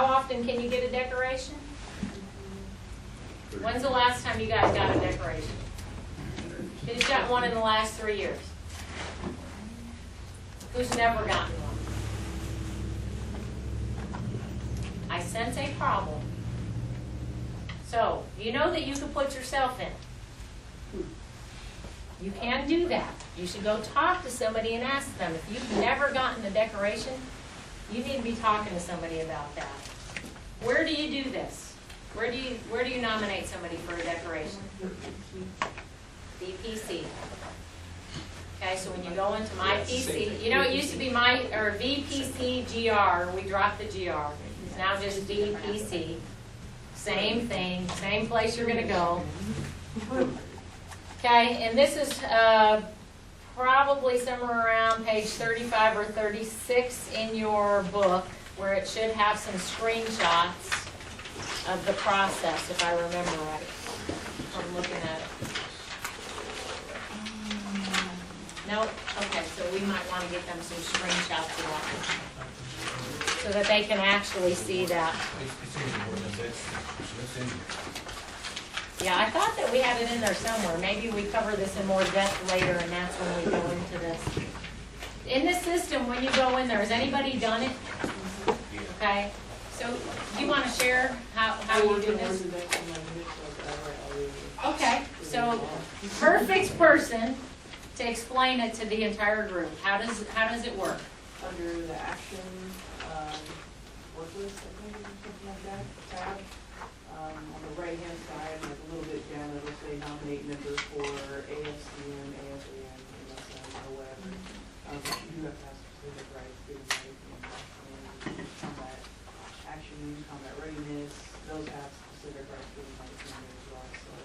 How often can you get a decoration? When's the last time you guys got a decoration? Who's got one in the last 3 years? Who's never gotten one? I sense a problem. So, you know that you can put yourself in. You can do that. You should go talk to somebody and ask them. If you've never gotten a decoration, you need to be talking to somebody about that. Where do you do this? Where do you nominate somebody for a decoration? VPC. Okay, so when you go into my PC, you know it used to be VPC-GR. We dropped the GR. It's now just VPC. Same thing, same place you're going to go. Okay, and this is probably somewhere around page 35 or 36 in your book, where it should have some screenshots of the process, if I remember right. I'm looking at it. No? Okay, so we might want to get them some screenshots of that, so that they can actually see that. Yeah, I thought that we had it in there somewhere. Maybe we cover this in more depth later, and that's when we go into this. In this system, when you go in there, has anybody done it? Okay. So, do you want to share how you do this? Okay. So, perfect person to explain it to the entire group. How does it work? Under the action work list, I think, or something like that, tab. On the right-hand side, like a little bit down, it'll say nominate members for AFCM, AFAM, MSM, or whatever. But you do have to have specific rights, combat action, combat readiness. Those have specific rights to the team as well. So,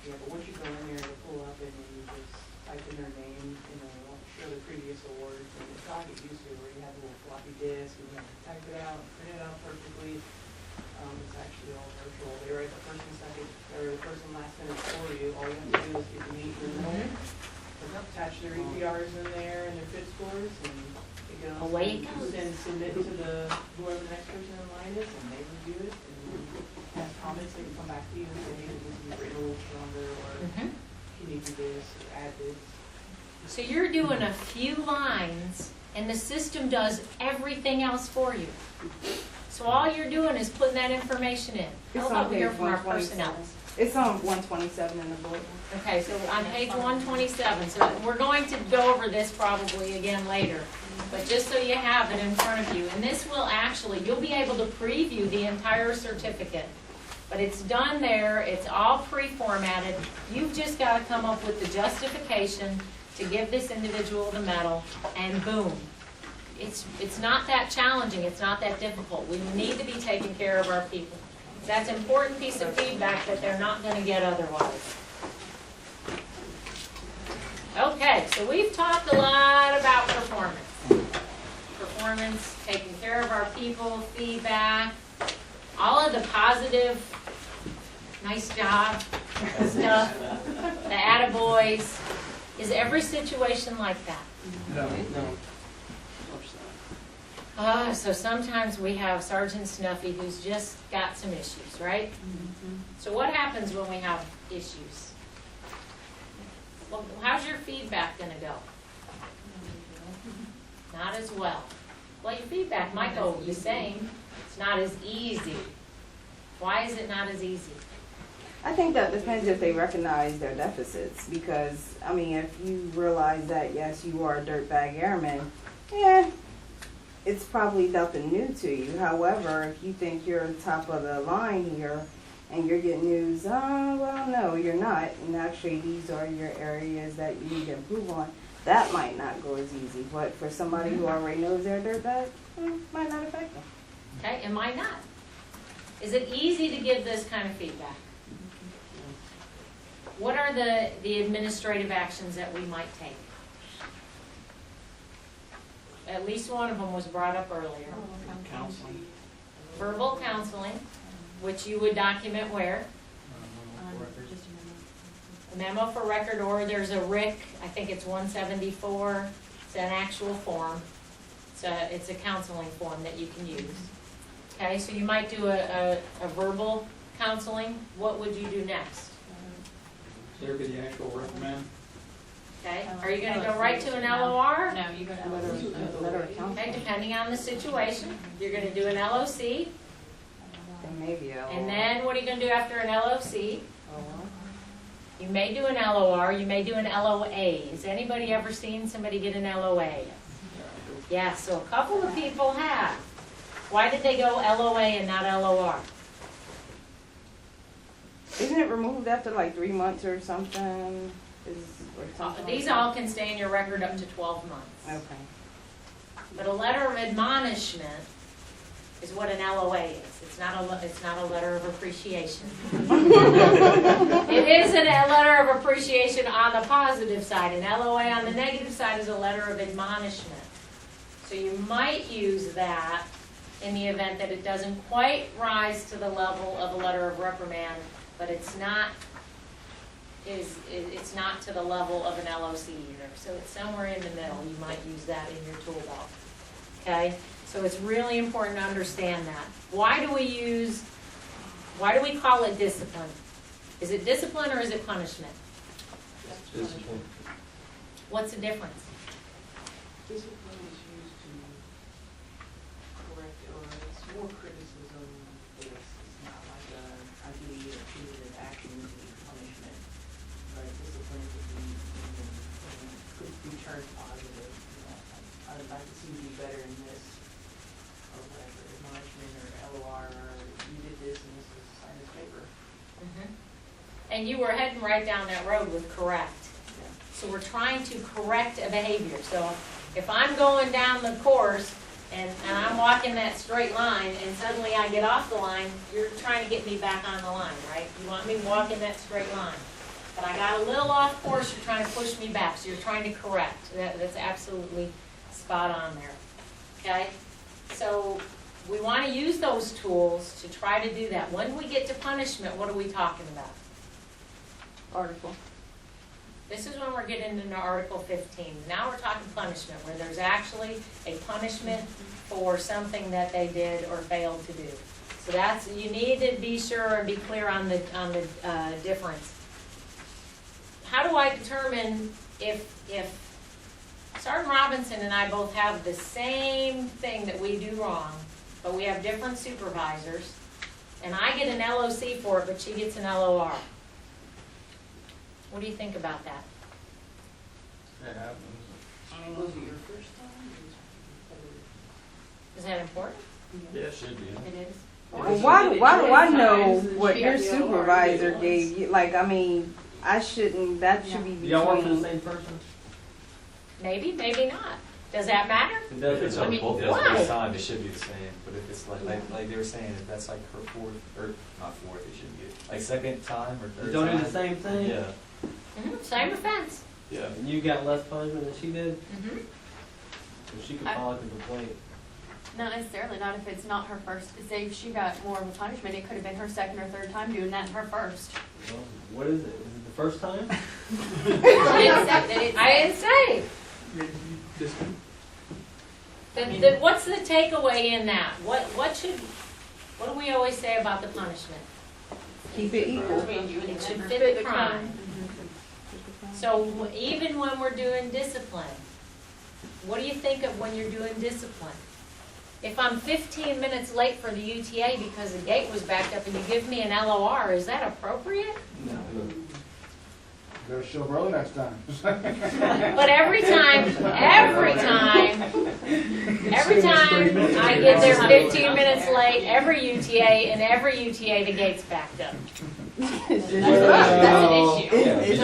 yeah, but once you go in there, it'll pull up and then you just type in their name and then it'll show the previous awards. And it's all get used to where you have a little floppy disk, and you have to type it out, print it out perfectly. It's actually all virtual. They write the first and second, or the first and last sentence for you. All you have to do is get the meat in the middle, attach their EPRs in there and their fit scores, and it goes. Away it goes. And submit to whoever the next person in line is, and they review it. And have comments, they can come back to you and say, hey, this needs to be written a little stronger, or you need to do this, or add this. So you're doing a few lines, and the system does everything else for you. So all you're doing is putting that information in. How about we hear from our personnel? It's on 127 in the book. Okay, so on page 127, so we're going to go over this probably again later, but just so you have it in front of you, and this will actually, you'll be able to preview the entire certificate, but it's done there, it's all pre-formatted. You've just got to come up with the justification to give this individual the medal, and boom. It's not that challenging, it's not that difficult. We need to be taking care of our people. That's an important piece of feedback that they're not going to get otherwise. Okay, so we've talked a lot about performance. Performance, taking care of our people, feedback, all of the positive, nice job stuff, the attaboys. Is every situation like that? No. So sometimes we have Sergeant Snuffy who's just got some issues, right? So what happens when we have issues? Well, how's your feedback going to go? Not as well. Well, your feedback might go the same. It's not as easy. Why is it not as easy? I think that depends if they recognize their deficits, because, I mean, if you realize that, yes, you are a dirtbag airman, yeah, it's probably nothing new to you. However, if you think you're top of the line here and you're getting news, well, no, you're not, and actually these are your areas that you need to improve on, that might not go as easy. But for somebody who already knows they're a dirtbag, might not affect them. Okay, it might not. Is it easy to give this kind of feedback? What are the administrative actions that we might take? At least one of them was brought up earlier. Counseling. Verbal counseling, which you would document where? A memo for record, or there's a RIC, I think it's 174. It's an actual form. It's a counseling form that you can use. Okay, so you might do a verbal counseling. What would you do next? There be the actual reprimand. Okay, are you gonna go right to an LOR? No, you go to Letter of counsel. Okay, depending on the situation, you're gonna do an LOC, Then maybe and then what are you gonna do after an LOC? You may do an LOR, you may do an LOA. Has anybody ever seen somebody get an LOA? Yeah, so a couple of people have. Why did they go LOA and not LOR? Isn't it removed after like 3 months or something? Or something like These that? all can stay in your record up to 12 months. Okay. But a letter of admonishment is what an LOA is. It's not a letter of appreciation. It is a letter of appreciation on the positive side. An LOA on the negative side is a letter of admonishment. So you might use that in the event that it doesn't quite rise to the level of a letter of reprimand, but it's not to the level of an LOC either. So it's somewhere in the middle. You might use that in your tool belt. Okay? So it's really important to understand that. Why do we call it discipline? Is it discipline or is it punishment? Discipline. What's the difference? Discipline is used to correct, or it's more criticism based. It's not like I do a punitive action to be punishment. But discipline could be turned positive. You know, I'd like to see you do better in this, or whatever, admonishment or LOR, or you did this and this is sign this paper. And you were heading right down that road with correct. Yeah. So we're trying to correct a behavior. So if I'm going down the course and I'm walking that straight line and suddenly I get off the line, you're trying to get me back on the line, right? You want me walking that straight line. But I got a little off course, you're trying to push me back. So you're trying to correct. That's absolutely spot on there. Okay? So we want to use those tools to try to do that. When we get to punishment, what are we talking about? Article. This is when we're getting into Article 15. Now we're talking punishment, where there's actually a punishment for something that they did or failed to do. So that's, you need to be sure and be clear on the difference. How do I determine if Sergeant Robinson and I both have the same thing that we do wrong, but we have different supervisors, and I get an LOC for it, but she gets an LOR? What do you think about that? That happens. Was it your first time? Is that important? Yeah, it should be. It is. Well, why do I know what your supervisor gave you? Like, I mean, that should be between. Do y'all work for the same person? Maybe, maybe not. Does that matter? It does. If it's I on mean, both why? ends signed, it should be the same, but if it's like they were saying, if that's like her fourth, or not fourth, it should be, like second time or You third don't time. do the same thing? Yeah, Same offense. yeah. And you got less punishment than she did? Mm-hmm. So she could file like a complaint. Not necessarily, not if it's not her first. Say if she got more of a punishment, it could have been her second or third time doing that in her first. Well, what is it? Is it the first time? I didn't say. What's the takeaway in that? What do we always say about the punishment? Keep it equal. It should fit the crime. So even when we're doing discipline, what do you think of when you're doing discipline? If I'm 15 minutes late for the UTA because the gate was backed up and you give me an LOR, is that appropriate? No. Better show brother next time. But every time I get there 15 minutes late, every UTA, and every UTA the gate's backed up. It's That's just an issue. It's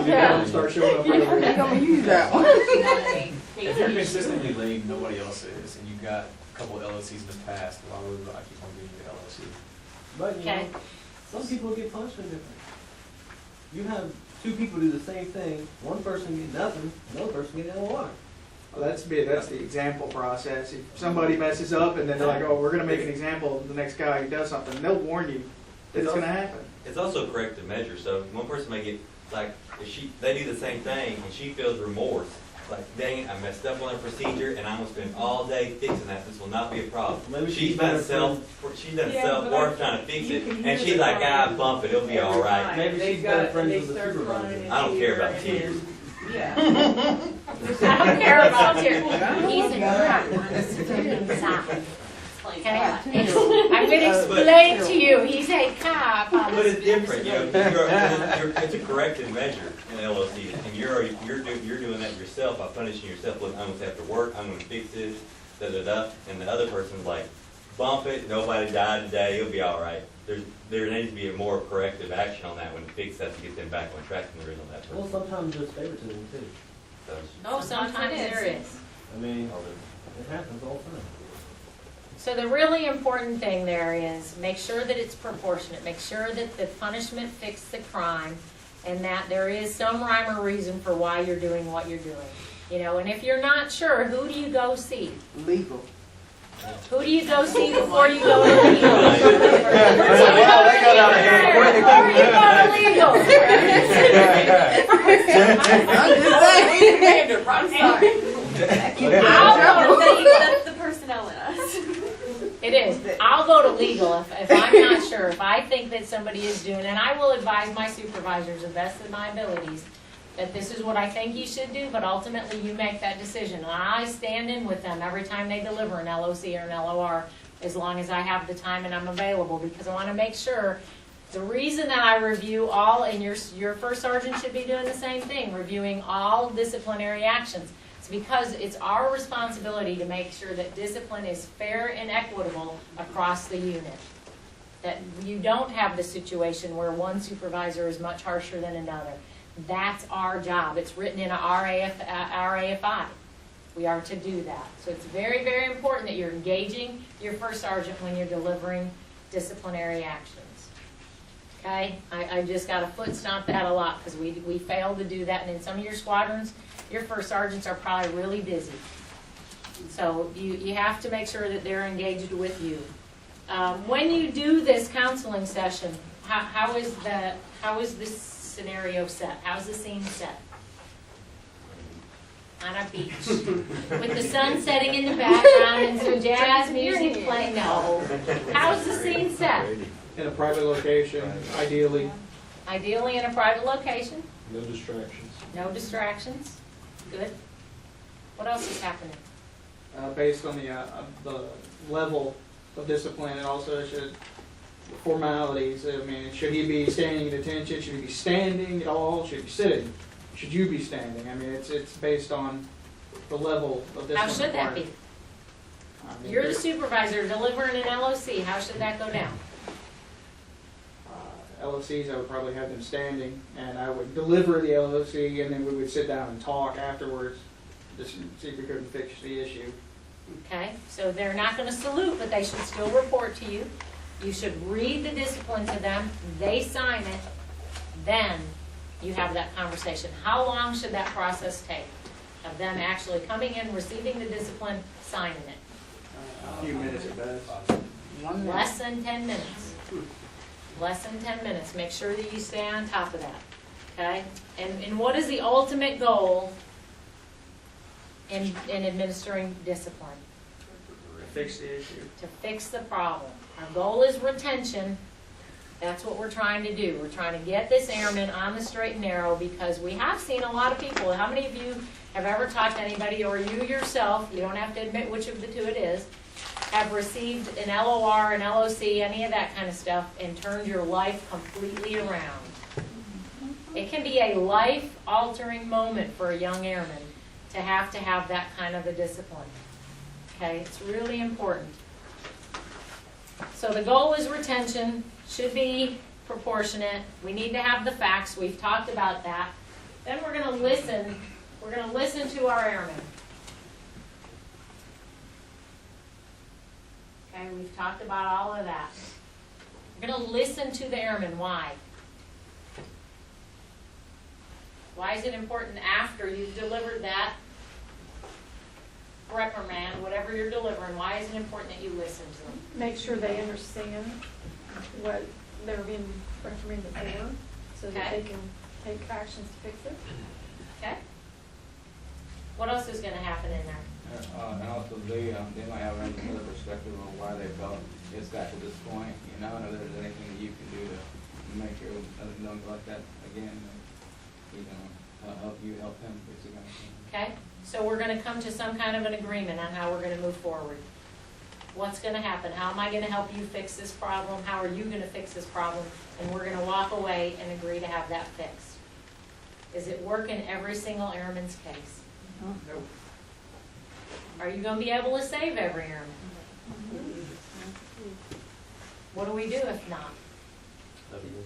not. Start showing up early. They're gonna use that one. If you're consistently late, nobody else is, and you've got a couple LOCs in the past, why would I keep on giving you the LOC? But, you Okay. know, some people get punishment different. You have two people do the same thing, one person get nothing, another person get LOR. Well, that's the example process. If somebody messes up and then they're like, oh, we're gonna make an example of the next guy who does something, they'll warn you that it's gonna happen. It's also correct to measure. So one person may get, like, if they do the same thing and she feels remorse, like, dang it, I messed up on a procedure, and I'm gonna spend all day fixing that. This will not be a problem. Maybe She's she's done better self work trying to fix you it, can and hear she's the like, ah, crying bump it, it'll be all every right. time. Maybe They've she's better got- friends they with the start supervisor. crying in I don't care about here, tears. and then- Yeah. I don't care about your, he's a cop. Stop. Okay? I'm gonna explain to you, he's a cop. But it's different, you know, it's a corrective measure in LOC, and you're doing that yourself by punishing yourself. Look, I'm gonna have to work, I'm gonna fix this, da-da-da, and the other person's like, bump it, nobody died today, it'll be all right. There needs to be a more corrective action on that one to fix that, to get them back on track than there is on that Well, person. sometimes there's favoritism too. So, Oh, sometimes there is. I mean, it happens all the time. So the really important thing there is make sure that it's proportionate. Make sure that the punishment fits the crime and that there is some rhyme or reason for why you're doing what you're doing. You know, and if you're not sure, who do you go see? Legal. Who do you go see before you go to legal? Wow, that got out of hand. Before you go to legal. I'm sorry. I'll go to legal. That's the personnel in us. It is. I'll go to legal if I'm not sure, if I think that somebody is doing, and I will advise my supervisors the best of my abilities that this is what I think you should do, but ultimately you make that decision. And I stand in with them every time they deliver an LOC or an LOR, as long as I have the time and I'm available, because I want to make sure. The reason that I review all, and your first sergeant should be doing the same thing, reviewing all disciplinary actions. It's because it's our responsibility to make sure that discipline is fair and equitable across the unit. That you don't have the situation where one supervisor is much harsher than another. That's our job. It's written in our RAFI. We are to do that. So it's very, very important that you're engaging your first sergeant when you're delivering disciplinary actions. Okay? I just got to foot stomp that a lot because we fail to do that. And in some of your squadrons, your first sergeants are probably really busy. So you have to make sure that they're engaged with you. When you do this counseling session, how is this scenario set? How's the scene set? On a beach with the sun setting in the background and some jazz music playing. No. How's the scene set? In a private location, ideally. Ideally in a private location. No distractions. No distractions. Good. What else is happening? Based on the level of discipline, and also formalities. I mean, should he be standing at attention? Should he be standing at all? Should he be sitting? Should you be standing? I mean, it's based on the level of discipline. How should that be? I mean, You're the supervisor delivering an LOC. How should that go down? LOCs, I would probably have them standing, and I would deliver the LOC, and then we would sit down and talk afterwards, just see if we couldn't fix the issue. Okay, so they're not going to salute, but they should still report to you. You should read the discipline to them. They sign it. Then you have that conversation. How long should that process take of them actually coming in, receiving the discipline, signing it? A few minutes at best. 1 minute. Less than 10 minutes. Less than 10 minutes. Make sure that you stay on top of that. Okay? And what is the ultimate goal in administering discipline? Fix the issue. To fix the problem. Our goal is retention. That's what we're trying to do. We're trying to get this airman on the straight and narrow because we have seen a lot of people. How many of you have ever talked to anybody, or you yourself, you don't have to admit which of the two it is, have received an LOR, an LOC, any of that kind of stuff, and turned your life completely around? It can be a life-altering moment for a young airman to have that kind of a discipline. Okay, it's really important. So the goal is retention, should be proportionate. We need to have the facts. We've talked about that. Then we're going to listen. We're going to listen to our airmen. Okay, we've talked about all of that. We're going to listen to the airmen. Why? Why is it important after you've delivered that reprimand, whatever you're delivering, why is it important that you listen to them? Make sure they understand what they're being reprimanded for, so that Okay. they can take actions to fix it. Okay? What else is gonna happen in there? And also they might have another perspective on why they felt it's got to this point, you know, and if there's anything that you can do to make sure nothing done like that again, you know, help them, basically. Okay, so we're gonna come to some kind of an agreement on how we're gonna move forward. What's gonna happen? How am I gonna help you fix this problem? How are you gonna fix this problem? And we're gonna walk away and agree to have that fixed. Does it work in every single airman's case? Nope. Are you gonna be able to save every airman? What do we do if not?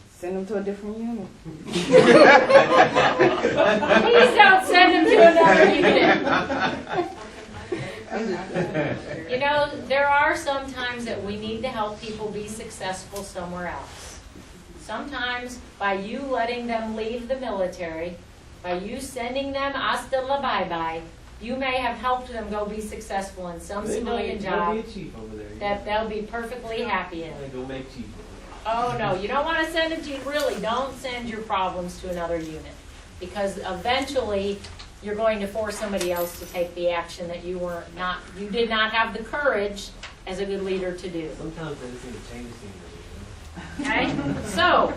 Send them to a different unit. Please don't send them to another unit. You know, there are some times that we need to help people be successful somewhere else. Sometimes by you letting them leave the military, by you sending them hasta la bye-bye, you may have helped them go be successful in some civilian job They'll be a chief over there. that they'll be perfectly happy in. They go make chief over Oh, no, you don't want to send them to, really, don't send your problems to another unit. Because eventually, you're going to force somebody else to take the action that you did not have the courage as a good leader to do. there. Sometimes they just need to change the scenery. Okay? So,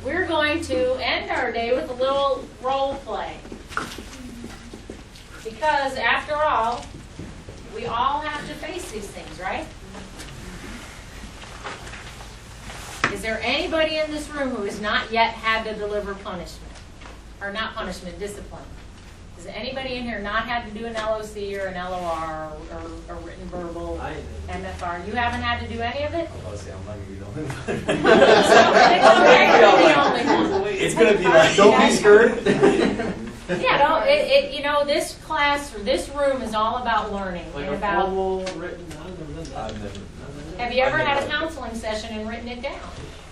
we're going to end our day with a little role play. Because after all, we all have to face these things, right? Is there anybody in this room who has not yet had to deliver punishment? Or not punishment, discipline? Has anybody in here not had to do an LOC or an LOR or a written verbal I ain't MFR? You haven't had to do any of it? I'll say I'm not gonna be the only one. It's It's gonna be like, don't be scared. Yeah, no, you know, this class or this room is all about learning Like and a about. formal written, I've never done that. I've never. Have you ever had a counseling session and written it down?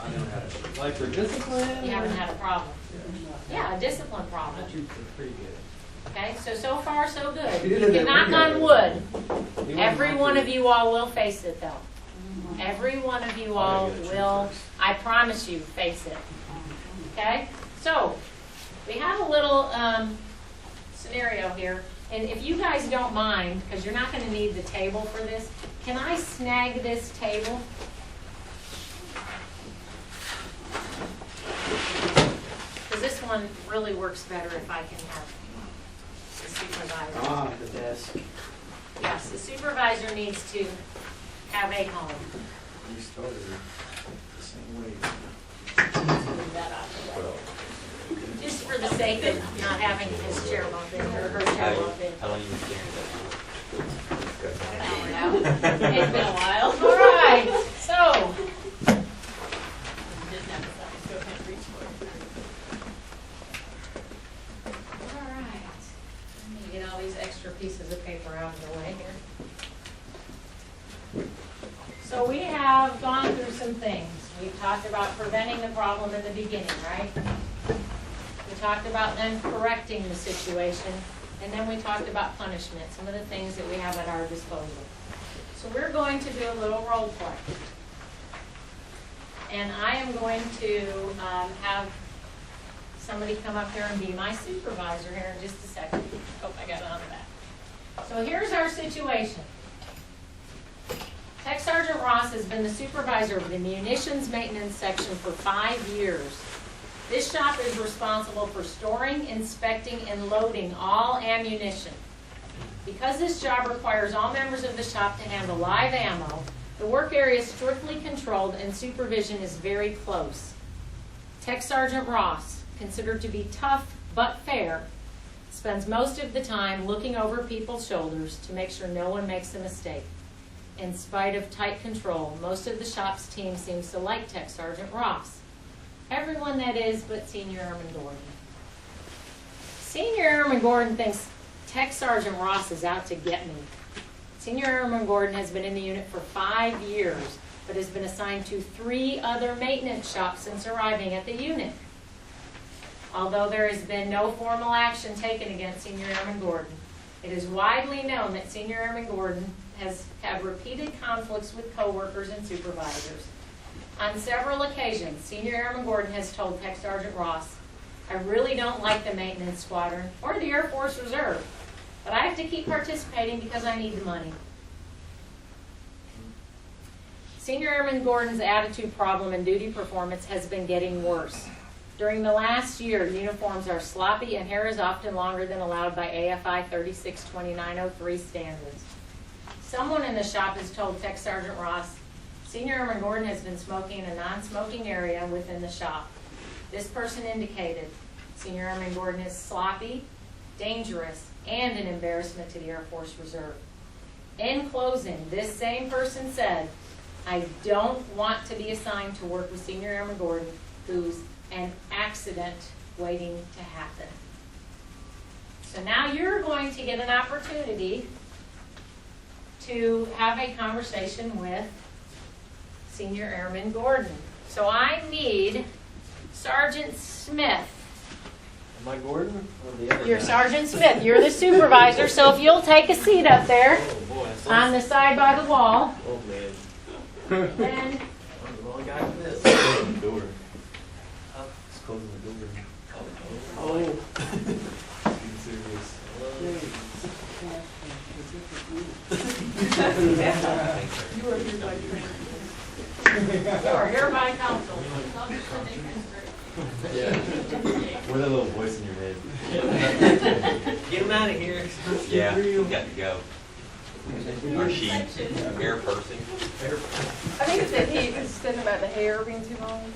I never had a. Like for discipline? You haven't had a problem. Yeah, a discipline I problem. choose it's pretty good. Okay, so far so good. You You did can it knock every on wood. You Every wouldn't one have of to. you all will face it though. Every one of you all will, I promise you, face it. Okay? So, we have a little scenario here. And if you guys don't mind, because you're not going to need the table for this, can I snag this table? Because this one really works better if I can have the supervisor. The desk. Yes, the supervisor needs to have a home. We started the same way. Move that out of the way. Just for the sake of not having his chair bump in or her chair bump in. How long you been carrying that? An hour now. It's been a while. All right, so. All right. Let me get all these extra pieces of paper out of the way here. So we have gone through some things. We've talked about preventing the problem in the beginning, right? We talked about then correcting the situation, and then we talked about punishment, some of the things that we have at our disposal. So we're going to do a little role play. And I am going to have somebody come up here and be my supervisor here in just a second. Oh, I got it on the back. So here's our situation. Tech Sergeant Ross has been the supervisor of the munitions maintenance section for 5 years. This shop is responsible for storing, inspecting, and loading all ammunition. Because this job requires all members of the shop to handle live ammo, the work area is strictly controlled and supervision is very close. Tech Sergeant Ross, considered to be tough but fair, spends most of the time looking over people's shoulders to make sure no one makes a mistake. In spite of tight control, most of the shop's team seems to like Tech Sergeant Ross. Everyone, that is, but Senior Airman Gordon. Senior Airman Gordon thinks Tech Sergeant Ross is out to get me. Senior Airman Gordon has been in the unit for 5 years, but has been assigned to 3 other maintenance shops since arriving at the unit. Although there has been no formal action taken against Senior Airman Gordon, it is widely known that Senior Airman Gordon has had repeated conflicts with coworkers and supervisors. On several occasions, Senior Airman Gordon has told Tech Sergeant Ross, "I really don't like the maintenance squadron or the Air Force Reserve. But I have to keep participating because I need the money. Senior Airman Gordon's attitude problem and duty performance has been getting worse. During the last year, uniforms are sloppy and hair is often longer than allowed by AFI 362903 standards. Someone in the shop has told Tech Sergeant Ross, Senior Airman Gordon has been smoking in a non-smoking area within the shop. This person indicated Senior Airman Gordon is sloppy, dangerous, and an embarrassment to the Air Force Reserve. In closing, this same person said, I don't want to be assigned to work with Senior Airman Gordon, who's an accident waiting to happen. So now you're going to get an opportunity to have a conversation with Senior Airman Gordon. So I need Sergeant Smith. Am I Gordon or the other You're guy? Sergeant Smith. You're the supervisor. So if you'll take a seat up there Oh boy, on the side by the wall, oh man, and I'm the wrong guy for this. Closing the door. Huh? Just closing the door. Oh. Being serious. You are here by you're here by council. Yeah. With a little voice in your head. Get him out of here. Yeah, you got to go. Or she, air person. I think it's that he was saying about the hair being too long.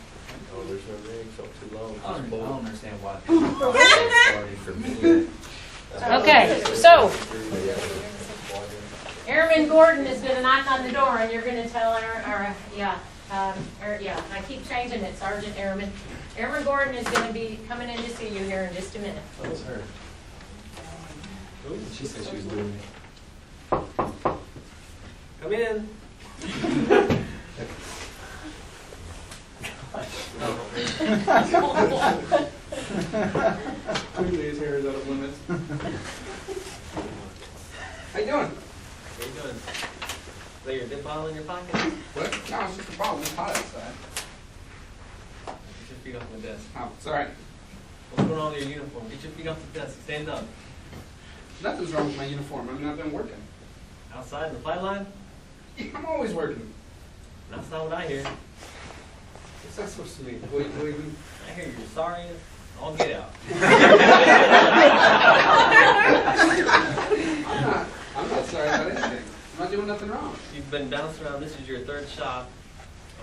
Oh, there's no ring, so too long. I don't understand why. Okay, so Airman Gordon is going to knock on the door, and you're going to tell I keep changing it, Sergeant Airman. Airman Gordon is going to be coming in to see you here in just a minute. That was her. She said she was doing it. Come in. Clearly his hair is out of limits. How you doing? What are you doing? Is that your dip bottle in your pocket? What? No, it's just a problem. It's hot outside. Get your feet off the desk. Oh, it's alright. What's going on with your uniform? Get your feet off the desk. Stand up. Nothing's wrong with my uniform. I mean, I've been working. Outside in the flight line? I'm always working. That's not what I hear. What's that supposed to mean? I hear you're sorry. I'll get out. I'm not sorry about anything. I'm not doing nothing wrong. You've been bouncing around. This is your third shop.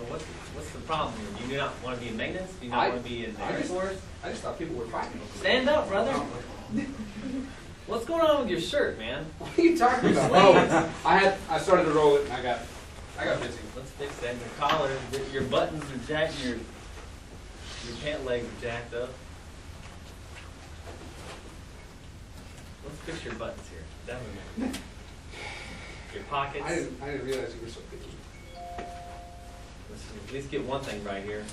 What's the problem here? Do you not want to be in maintenance? Do you not want to be in the Air Force? I just thought people were fighting over it. Stand up, brother. What's going on with your shirt, man? What are you talking about? Oh, I started to roll it and I got busy. Let's fix that. Your collar, your buttons are jacked, your pant legs are jacked up. Let's fix your buttons here. That would your pockets. I didn't realize you were so picky. Let's at least get one thing right here.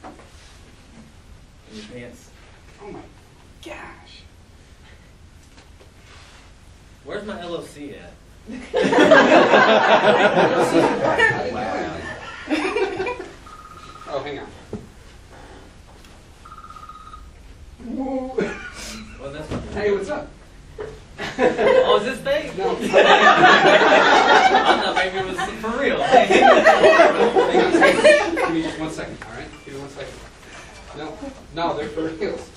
And your pants. Oh my gosh. Where's my LOC at? Wow. Oh, hang on. Whoa. Well, that's not Hey, what's up? Oh, is this fake? No. I thought maybe it was for real. Hang on. Give me just 1 second, all right? Give me 1 second. No, they're for reals.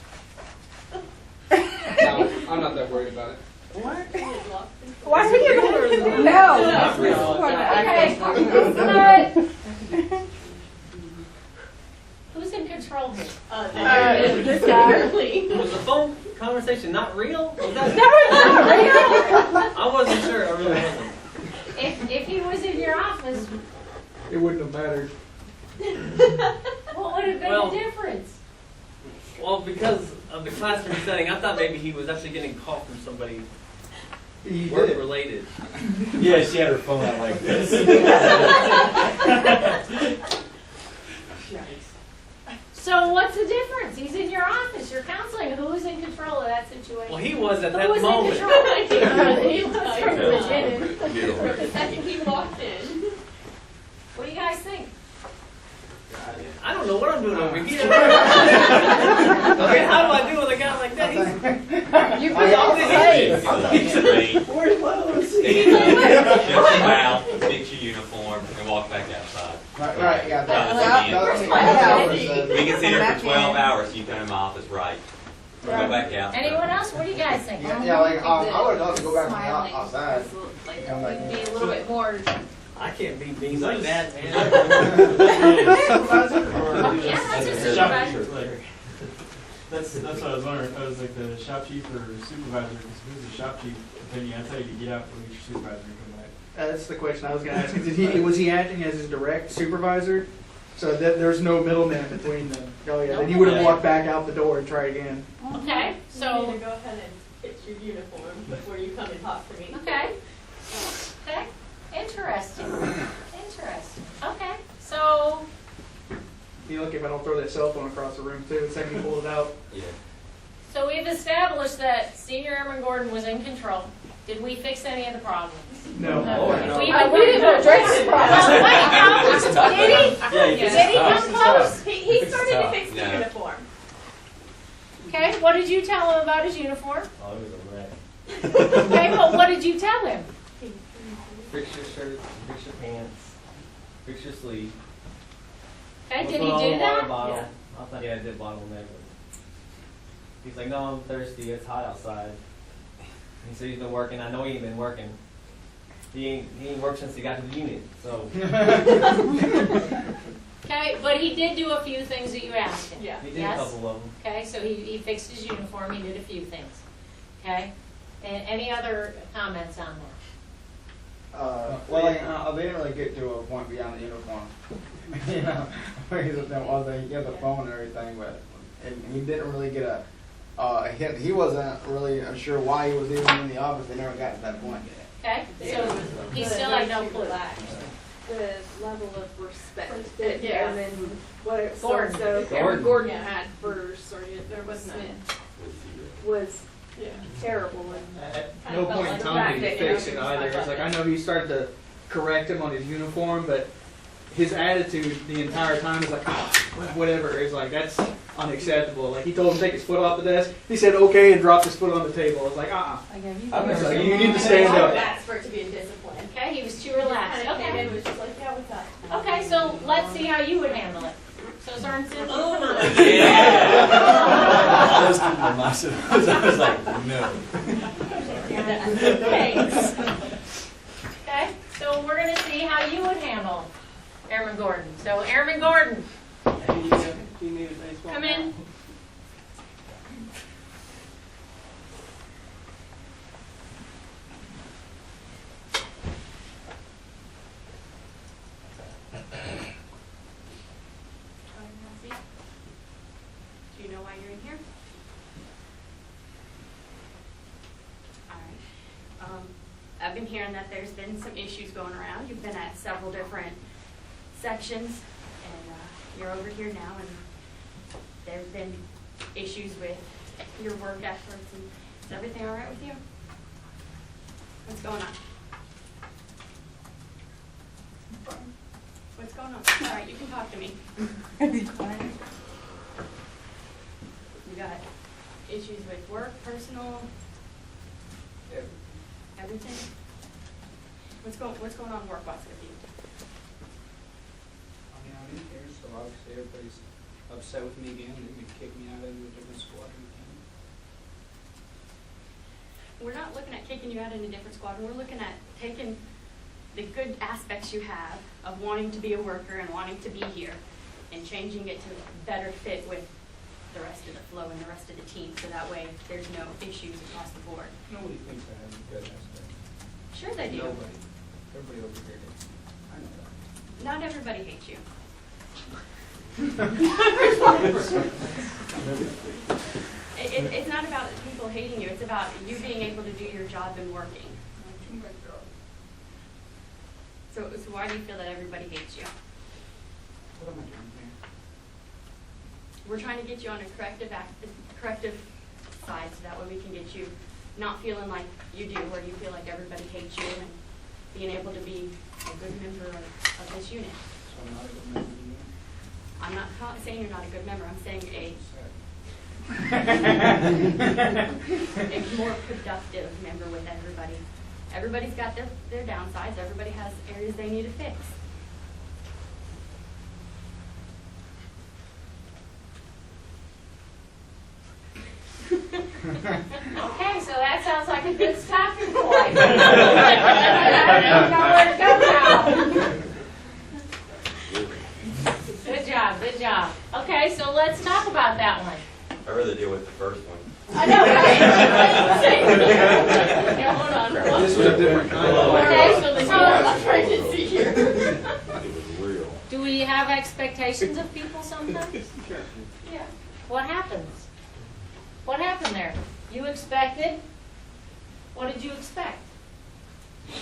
No, I'm not that worried about it. What? Why are you going? No. Okay. Who's in control here? This guy. Was the phone conversation not real? Was that? No, it's not real. I wasn't sure. I really wasn't. If he was in your office, It wouldn't have mattered. what would have been Well- the difference? Well, because of the classroom setting, I thought maybe he was actually getting a call from somebody work related. Yeah, she had her phone out like this. So what's the difference? He's in your office. You're counseling. Who is in control of that situation? Well, he was at Who that was in moment. control? He was from the beginning. The second he walked in. What do you guys think? I don't know what I'm doing over here. Okay, how do I do what I got You put all the place. Where's my LOC? Shut your mouth, fix your uniform, and walk back outside. Right, yeah. We can sit here for 12 hours, so you come in my office, right? Go back out. Anyone else? What do you guys think? Yeah, like, I would love to go back to the outside. Like, I'm like, be a little bit more. I can't be being like that, man. Yeah, that's a supervisor. That's what I was wondering. I was like the shop chief or supervisor, because if it was the shop chief, then you, I tell you to get out and get your supervisor and come back. That's the question I was gonna ask. Was he acting as his direct supervisor? So that there's no middleman between them? Oh yeah, then he would have walked back out the door and tried again. Okay, You need so, to go ahead and fix your uniform before you come and talk to me. okay. Okay, interesting. Interesting. Okay, so, You look if I don't throw that cell phone across the room too, the second he pulled it out. Yeah. so we've established that Senior Airman Gordon was in control. Did we fix any of the problems? No. We didn't address the problem. Well, wait, how, did he? Did he come close? He started to fix the Yeah. uniform. Okay, what did you tell him about his uniform? Oh, it was a wreck. Okay, but what did you tell him? Fix your shirt, fix your pants, fix your sleeve. Okay, What's did he going on do with water that? bottle? Yeah. I thought, yeah, I did bottle neck. He's like, no, I'm thirsty. It's hot outside. He said he's been working. I know he ain't been working. He ain't worked since he got to the unit. So Okay, but he did do a few things that you asked him. Yeah. he did Yes? a couple of them. Okay, so he fixed his uniform, he did a few things. Okay? And any other comments on that? Well, like, they didn't really get to a point beyond the uniform. You know, he had the phone and everything, but and he didn't really get a hint. He wasn't really sure why he was even in the office. They never got to that point yet. Okay, so he still had no clue. The level of respect that Yeah. Airman, what it, Gordon. so Gordon. Airman Gordon Yeah. had for Sergeant There was none. Smith was Yeah. terrible. And At no point in time did he fix it either. It's like, I know he started to correct him on his uniform, but his attitude the entire time is like, oh, whatever. It's like, that's unacceptable. Like, he told him to take his foot off the desk. He said, okay, and dropped his foot on the table. It's like, I'm It's like, just you need to stand All up. that's for it to be in discipline. Okay, he was too relaxed. Kind of came in Okay. and was just like, yeah, what's up? Okay, so let's see how you would handle it. So Sorensen? Yeah. I was keeping to myself. I was like, no. Thanks. Okay, so we're gonna see how you would handle Airman Gordon. So Airman Gordon, come in. Do you know why you're in here? All right. I've been hearing that there's been some issues going around. You've been at several different sections, and you're over here now, and there's been issues with your work efforts. And is everything all right with you? What's going on? What's going on? All right, you can talk to me. You got issues with work, personal, everything? What's going on work-wise with you? I mean, I'm in here, so obviously everybody's upset with me again. They could kick me out of a different squad. We're not looking at kicking you out in a different squad. We're looking at taking the good aspects you have of wanting to be a worker and wanting to be here and changing it to better fit with the rest of the flow and the rest of the team, so that way there's no issues across the board. Nobody thinks I have a good aspect. Sure they do. Nobody. Everybody over here does. I know that. Not everybody hates you. It's not about people hating you. It's about you being able to do your job and working. So why do you feel that everybody hates you? What am I doing here? We're trying to get you on a corrective side, so that way we can get you not feeling like you do, where you feel like everybody hates you, and being able to be a good member of this unit. So I'm not a good member of the unit? I'm not saying you're not a good member. I'm saying Make a more productive member with everybody. Everybody's got their downsides. Everybody has areas they need to fix. Okay, so that sounds like a good stopping point. I don't know where to go now. Good job, good job. Okay, so let's talk about that one. I'd rather deal with the first one. I know, right? Yeah, hold on. This was a different kind of. Okay, Actually, so I'm trying to see here. do we have expectations of people sometimes? Yeah. What happens? What happened there? You expected? What did you expect?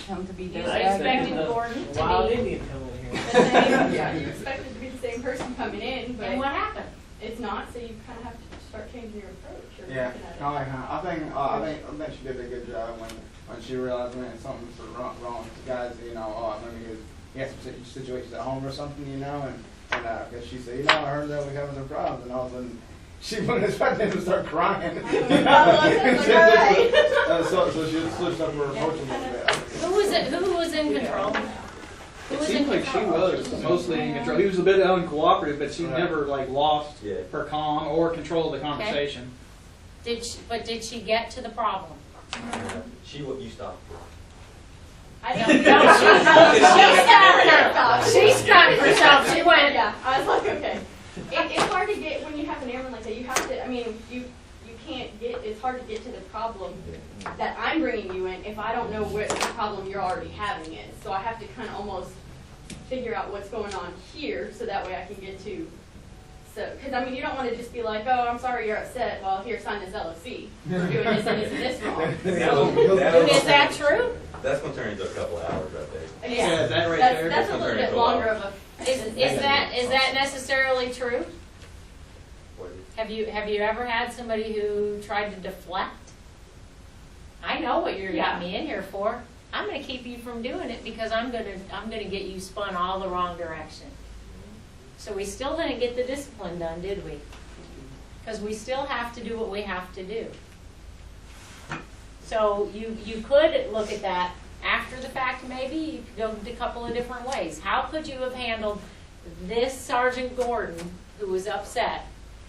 Come to be You direct. expected Gordon to Wild be Indian coming in the here. same. Yeah, you expect it to be the same person coming in, but And what happened? it's not, so you kind of have to start changing your approach or Yeah, looking at it. I think she did a good job when she realized when something's wrong with the guys. You know, maybe he had some situations at home or something. You know, and cause she said, you know, I heard that we having some problems, and all of a sudden she wasn't expecting him to start crying. So she switched up her approach a little bit. Who was in control? Who It was in seemed like she control? was mostly in control. He was a bit uncooperative, but she never like lost Yeah. her calm or control of the conversation. Did she get to the problem? You stopped. I No, don't she stopped herself. She went. Yeah, I was like, okay. It's hard to get, when you have an airman like that, you have to, I mean, you can't get, it's hard to get to the problem that I'm bringing you in if I don't know what the problem you're already having is. So I have to kind of almost figure out what's going on here so that way I can get to, because I mean, you don't want to just be like, oh, I'm sorry you're upset, well, here, sign this LOC. We're doing this and this and this wrong. Is that true? That's gonna turn into a couple of hours right there. Yeah, that right That's- there. That's a little bit longer of a. Is that necessarily true? What is it? Have you ever had somebody who tried to deflect? I know what you got me in here for. I'm going to keep you from doing it because I'm going to get you spun all the wrong direction. So we still didn't get the discipline done, did we? Because we still have to do what we have to do. So you could look at that after the fact, maybe. You could go a couple of different ways. How could you have handled this Sergeant Gordon who was upset,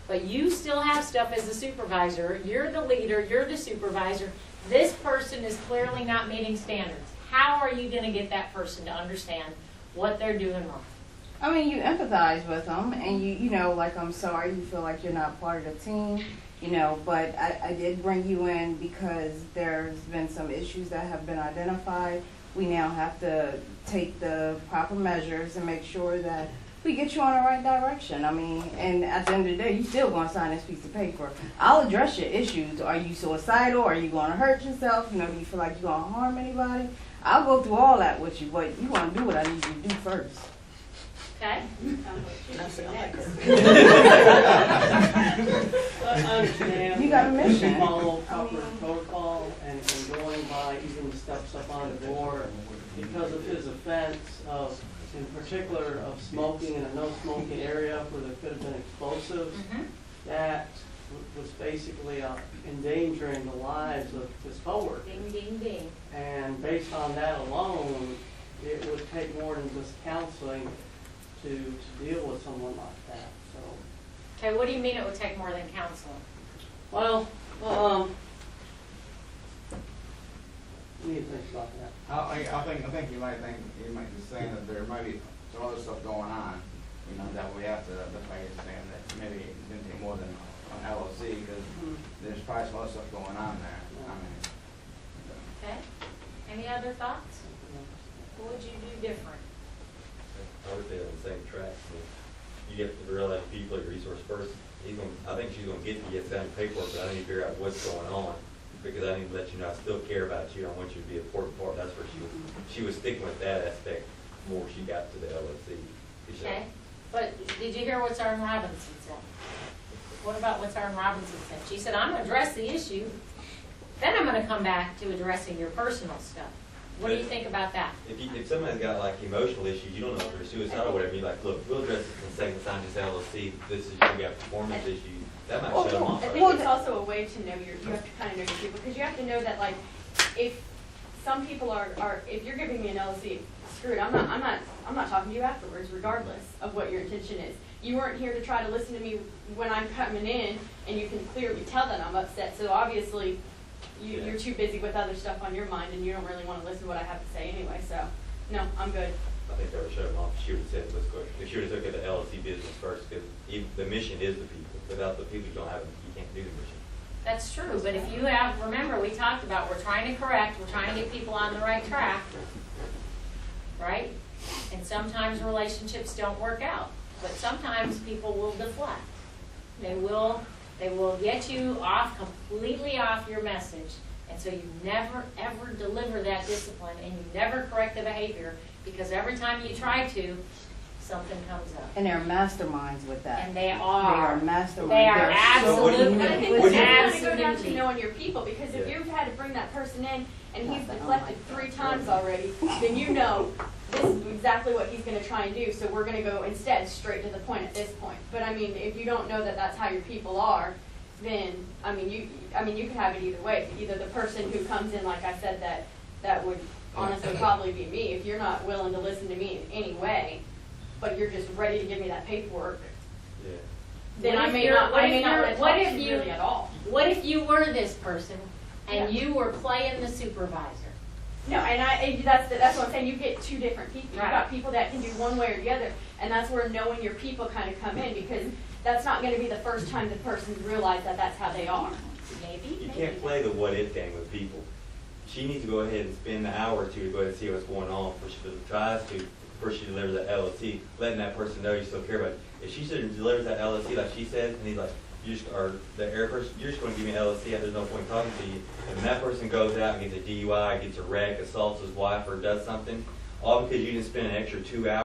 but you still have stuff as a supervisor, you're the leader, you're the supervisor, this person is clearly not meeting standards. How are you going to get that person to understand what they're doing wrong? I mean, you empathize with them, and you know, like, I'm sorry, you feel like you're not part of the team, you know, but I did bring you in because there's been some issues that have been identified. We now have to take the proper measures and make sure that we get you on the right direction. I mean, and at the end of the day, you still going to sign this piece of paper. I'll address your issues. Are you suicidal? Are you going to hurt yourself? You know, do you feel like you're going to harm anybody? I'll go through all that with you, but you want to do what I need you to do first. Okay? Sounds like she's next. I understand. You got a mission. We follow proper protocol and going by even the steps up on the board because of his offense of, in particular, of smoking in a no smoking area where there could have been explosives. That was basically endangering the lives of his coworkers. Ding, ding, ding. And based on that alone, it would take more than just counseling to deal with someone like that. So, Okay, what do you mean it would take more than counseling? well, what do you think about that? I think you might be saying that there might be some other stuff going on, you know, that we have to, that's why you're saying that maybe it didn't take more than an LOC, because there's probably some other stuff going on there. I mean, Okay? Any other thoughts? What would you do different? I would say on the same track. You get to realize people are your resource person. I think she's gonna get to get down paperwork, but I need to figure out what's going on because I need to let you know I still care about you. I want you to be an important part. That's where she was sticking with that aspect before she got to the LLC. Okay, but did you hear what Sergeant Robinson said? What about what Sergeant Robinson said? She said, I'm gonna address the issue, then I'm gonna come back to addressing your personal stuff. What do you think about that? If somebody's got like emotional issues, you don't know if they're suicidal or whatever, you're like, look, we'll address this in a second, sign this LLC, this is, you got performance issues, That might Well, shut them off. I right? think it's also a way to know you have to kind of know your people, because you have to know that, like, if some people are, if you're giving me an LLC, screw it, I'm not talking to you afterwards, regardless of what your intention is. You weren't here to try to listen to me when I'm coming in, and you can clearly tell that I'm upset, so obviously, you're too busy with other stuff on your mind, and you don't really want to listen to what I have to say anyway, so, no, I'm good. I think that would shut them off. She would have said, let's go. If she would have looked at the LLC business first, because the mission is the people. Without the people, you don't have, you can't do the mission. That's true, but if you have, remember, we talked about, we're trying to correct, we're trying to get people on the right track, right? And sometimes relationships don't work out, but sometimes people will deflect. They will get you off, completely off your message, and so you never, ever deliver that discipline, and you never correct the behavior, because every time you try to, something comes up. And they're masterminds with that. And they are. Masterminds. They are They're absolutely. But I think Would that's you- going to go down to knowing your people, because if you've had to bring that person in and he's deflected 3 times already, then you know this is exactly what he's going to try and do, so we're going to go instead straight to the point at this point. But I mean, if you don't know that that's how your people are, then, I mean, you could have it either way. Either the person who comes in, like I said, that would honestly probably be me, if you're not willing to listen to me in any way, but you're just ready to give me that paperwork, Yeah. then What I if may you're- not what if want you're- to what talk if to you you- really at all. What if you were this person and Yeah. you were playing the supervisor? No, and that's what I'm saying, you get 2 different people. You've Right. got people that can do one way or the other, and that's where knowing your people kind of come in, because that's not going to be the first time the person's realized that that's how they are. Maybe. You maybe. can't play the what-if game with people. She needs to go ahead and spend an hour or 2 to go ahead and see what's going on before she delivers the LLC, letting that person know you still care about it. If she delivers that LLC like she says, and he's like, or the air person, you're just going to give me an LLC, there's no point talking to you. And when that person goes out and gets a DUI, gets a wreck, assaults his wife, or does something, all because you didn't spend an extra 2 hours